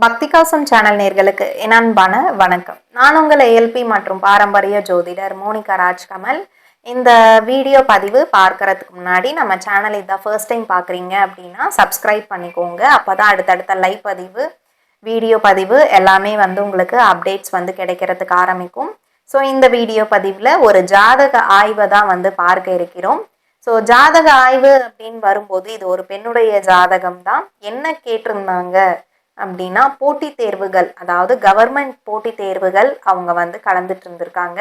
பக்தி கவசம் சேனல் நேர்களுக்கு என் அன்பான வணக்கம். நான் உங்கள் ஏஎல்பி மற்றும் பாரம்பரிய ஜோதிடர் மோனிகா ராஜ்கமல். இந்த வீடியோ பதிவு பார்க்கறதுக்கு முன்னாடி நம்ம சேனல் இதான் ஃபர்ஸ்ட் டைம் பார்க்குறீங்க அப்படின்னா சப்ஸ்கிரைப் பண்ணிக்கோங்க. அப்போ தான் அடுத்தடுத்த லைவ் பதிவு வீடியோ பதிவு எல்லாமே உங்களுக்கு அப்டேட்ஸ் கிடைக்கிறதுக்கு ஆரம்பிக்கும். ஸோ இந்த வீடியோ பதிவில் ஒரு ஜாதக ஆய்வை தான் பார்க்க இருக்கிறோம். ஸோ ஜாதக ஆய்வு அப்படின்னு வரும்போது இது ஒரு பெண்ணுடைய ஜாதகம் தான். என்ன கேட்டிருந்தாங்க அப்படின்னா போட்டித் தேர்வுகள், அதாவது கவர்மெண்ட் போட்டித் தேர்வுகள் அவங்க கலந்துட்டு இருந்திருக்காங்க.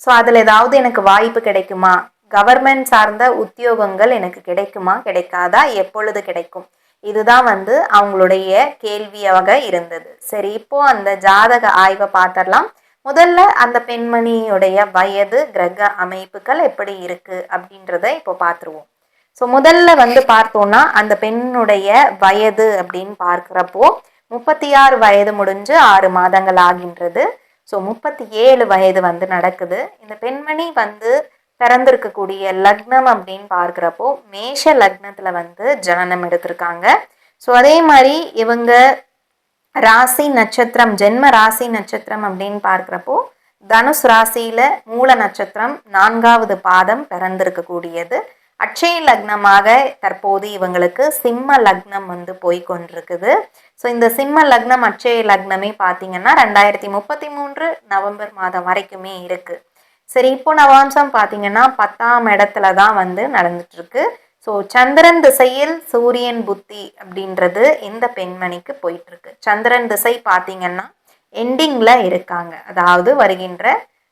ஸோ அதில் ஏதாவது எனக்கு வாய்ப்பு கிடைக்குமா, கவர்மெண்ட் சார்ந்த உத்தியோகங்கள் எனக்கு கிடைக்குமா கிடைக்காதா, எப்பொழுது கிடைக்கும், இதுதான் அவங்களுடைய கேள்வியாக இருந்தது. சரி, இப்போ அந்த ஜாதக ஆய்வை பார்த்துடலாம். முதல்ல அந்த பெண்மணியுடைய வயது, கிரக அமைப்புகள் எப்படி இருக்கு அப்படின்றத இப்போ பார்த்துருவோம். ஸோ முதல்ல பார்த்தோம்னா அந்த பெண்ணுடைய வயது அப்படின்னு பார்க்குறப்போ 36 வயது முடிஞ்சு 6 மாதங்கள் ஆகின்றது. ஸோ 37 வயது நடக்குது. இந்த பெண்மணி பிறந்திருக்கக்கூடிய லக்னம் அப்படின்னு பார்க்குறப்போ மேஷ லக்னத்துல ஜனனம் எடுத்திருக்காங்க. ஸோ அதே மாதிரி இவங்க ராசி நட்சத்திரம், ஜென்ம ராசி நட்சத்திரம் அப்படின்னு பார்க்குறப்போ தனுஷ் ராசியில மூல நட்சத்திரம் 4வது பாதம் பிறந்திருக்கக்கூடியது. அட்சய லக்னமாக தற்போது இவங்களுக்கு சிம்ம லக்னம் போய்கொண்டிருக்குது. ஸோ இந்த சிம்ம லக்னம் அட்சய லக்னமே பார்த்தீங்கன்னா 2033 நவம்பர் மாதம் வரைக்குமே இருக்கு. சரி, இப்போ நவாம்சம் பார்த்தீங்கன்னா 10ஆம் இடத்துல தான் நடந்துட்டு இருக்கு. ஸோ சந்திரன் திசையில் சூரியன் புத்தி அப்படின்றது இந்த பெண்மணிக்கு போயிட்டு இருக்கு. சந்திரன் திசை பார்த்தீங்கன்னா எண்டிங்ல இருக்காங்க. அதாவது வருகின்ற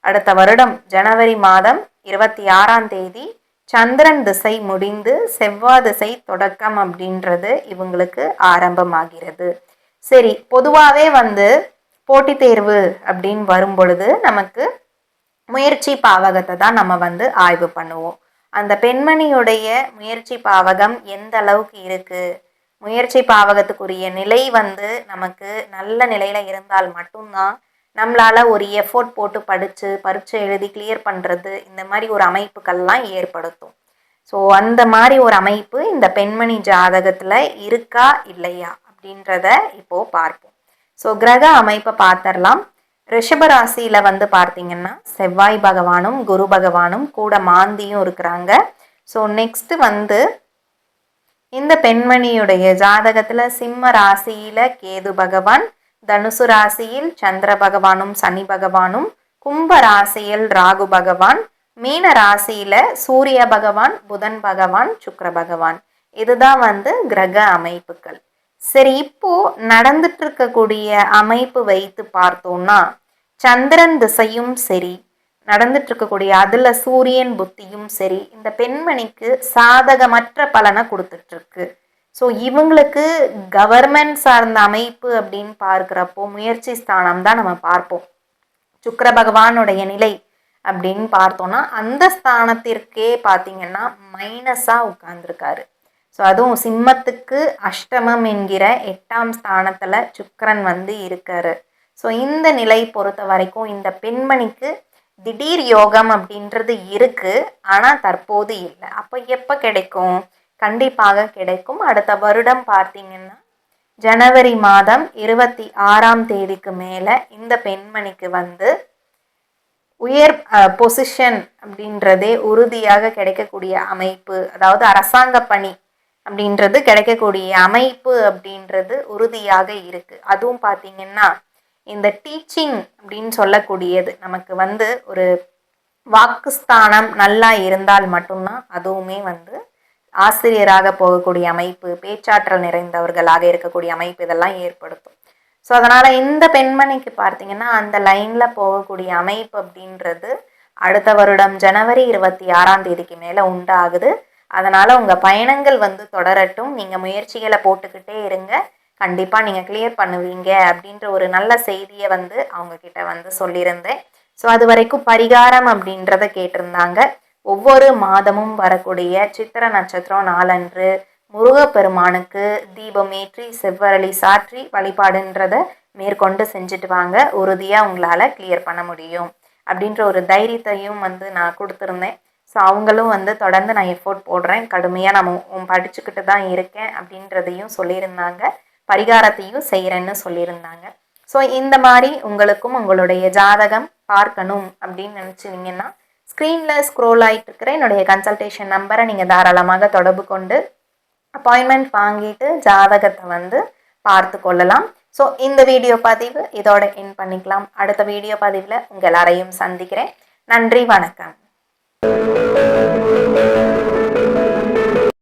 அடுத்த வருடம் ஜனவரி மாதம் 26ஆம் தேதி சந்திரன் திசை முடிந்து செவ்வாய் திசை தொடக்கம் அப்படின்றது இவங்களுக்கு ஆரம்பமாகிறது. சரி, பொதுவாகவே போட்டித் தேர்வு அப்படின்னு வரும் பொழுது நமக்கு முயற்சி பாவகத்தை தான் நம்ம ஆய்வு பண்ணுவோம். அந்த பெண்மணியுடைய முயற்சி பாவகம் எந்த அளவுக்கு இருக்கு, முயற்சி பாவகத்துக்குரிய நிலை நமக்கு நல்ல நிலையில இருந்தால் மட்டும்தான் நம்மளால ஒரு எஃபோர்ட் போட்டு படிச்சு பரீட்சை எழுதி கிளியர் பண்றது, இந்த மாதிரி ஒரு அமைப்புகள்லாம் ஏற்படுத்தும். ஸோ அந்த மாதிரி ஒரு அமைப்பு இந்த பெண்மணி ஜாதகத்துல இருக்கா இல்லையா அப்படின்றத இப்போ பார்ப்போம். ஸோ கிரக அமைப்பை பார்த்துடலாம். ரிஷபராசியில பார்த்தீங்கன்னா செவ்வாய் பகவானும் குரு பகவானும் கூட மாந்தியும் இருக்கிறாங்க. ஸோ நெக்ஸ்ட் இந்த பெண்மணியுடைய ஜாதகத்துல சிம்ம ராசியில கேது பகவான், தனுசு ராசியில் சந்திர பகவானும் சனி பகவானும், கும்ப ராசியில் ராகு பகவான், மீன ராசியில சூரிய பகவான், புதன் பகவான், சுக்கிர பகவான். இதுதான் கிரக அமைப்புகள். சரி, இப்போ நடந்துட்டு இருக்கக்கூடிய அமைப்பு வைத்து பார்த்தோம்னா சந்திரன் திசையும் சரி, நடந்துட்டு இருக்கக்கூடிய அதுல சூரியன் புத்தியும் சரி இந்த பெண்மணிக்கு சாதகமற்ற பலனை கொடுத்துட்டு இருக்கு. ஸோ இவங்களுக்கு கவர்மெண்ட் சார்ந்த அமைப்பு அப்படின்னு பார்க்குறப்போ முயற்சி ஸ்தானம் தான் நம்ம பார்ப்போம். சுக்கிர பகவானுடைய நிலை அப்படின்னு பார்த்தோம்னா அந்த ஸ்தானத்திற்கே பார்த்தீங்கன்னா மைனஸாக உட்கார்ந்துருக்காரு. ஸோ அதுவும் சிம்மத்துக்கு அஷ்டமம் என்கிற 8ஆம் ஸ்தானத்தில் சுக்கிரன் இருக்காரு. ஸோ இந்த நிலை பொறுத்த வரைக்கும் இந்த பெண்மணிக்கு திடீர் யோகம் அப்படின்றது இருக்கு, ஆனால் தற்போது இல்லை. அப்போ எப்போ கிடைக்கும்? கண்டிப்பாக கிடைக்கும். அடுத்த வருடம் பார்த்தீங்கன்னா ஜனவரி மாதம் 26ஆம் தேதிக்கு மேலே இந்த பெண்மணிக்கு உயர் பொசிஷன் அப்படின்றதே உறுதியாக கிடைக்கக்கூடிய அமைப்பு, அதாவது அரசாங்க பணி அப்படின்றது கிடைக்கக்கூடிய அமைப்பு அப்படின்றது உறுதியாக இருக்கு. அதுவும் பார்த்தீங்கன்னா இந்த டீச்சிங் அப்படின்னு சொல்லக்கூடியது நமக்கு ஒரு வாக்குஸ்தானம் நல்லா இருந்தால் மட்டும்தான் அதுவுமே ஆசிரியராக போகக்கூடிய அமைப்பு, பேச்சாற்றல் நிறைந்தவர்களாக இருக்கக்கூடிய அமைப்பு இதெல்லாம் ஏற்படுத்தும். ஸோ அதனால இந்த பெண்மணிக்கு பார்த்தீங்கன்னா அந்த லைன்ல போகக்கூடிய அமைப்பு அப்படின்றது அடுத்த வருடம் ஜனவரி 26ஆம் தேதிக்கு மேல உண்டாகுது. அதனால உங்க பயணங்கள் தொடரட்டும். நீங்க முயற்சிகளை போட்டுக்கிட்டே இருங்க, கண்டிப்பா நீங்க கிளியர் பண்ணுவீங்க அப்படின்ற ஒரு நல்ல செய்தியை அவங்க கிட்ட சொல்லியிருந்தேன். ஸோ அது வரைக்கும் பரிகாரம் அப்படின்றத கேட்டிருந்தாங்க. ஒவ்வொரு மாதமும் வரக்கூடிய சித்திர நட்சத்திரம் நாளன்று முருகப்பெருமானுக்கு தீபமேற்றி செவ்வரளி சாற்றி வழிபாடுன்றத மேற்கொண்டு செஞ்சுட்டு வாங்க. உறுதியாக உங்களால் கிளியர் பண்ண முடியும் அப்படின்ற ஒரு தைரியத்தையும் நான் கொடுத்துருந்தேன். ஸோ அவங்களும் தொடர்ந்து நான் எஃபோர்ட் போடுறேன், கடுமையாக நான் படிச்சுக்கிட்டு தான் இருக்கேன் அப்படின்றதையும் சொல்லியிருந்தாங்க. பரிகாரத்தையும் செய்கிறேன்னு சொல்லியிருந்தாங்க. ஸோ இந்த மாதிரி உங்களுக்கும் உங்களுடைய ஜாதகம் பார்க்கணும் அப்படின்னு நினச்சிங்கன்னா ஸ்க்ரீனில் ஸ்க்ரோல் ஆகிட்டு இருக்கிற என்னுடைய கன்சல்டேஷன் நம்பரை நீங்கள் தாராளமாக தொடர்பு கொண்டு அப்பாயின்மெண்ட் வாங்கிட்டு ஜாதகத்தை வந்து பார்த்து கொள்ளலாம். ஸோ இந்த வீடியோ பதிவு இதோட என் பண்ணிக்கலாம். அடுத்த வீடியோ பதிவில் உங்கள் எல்லாரையும் சந்திக்கிறேன். நன்றி, வணக்கம்.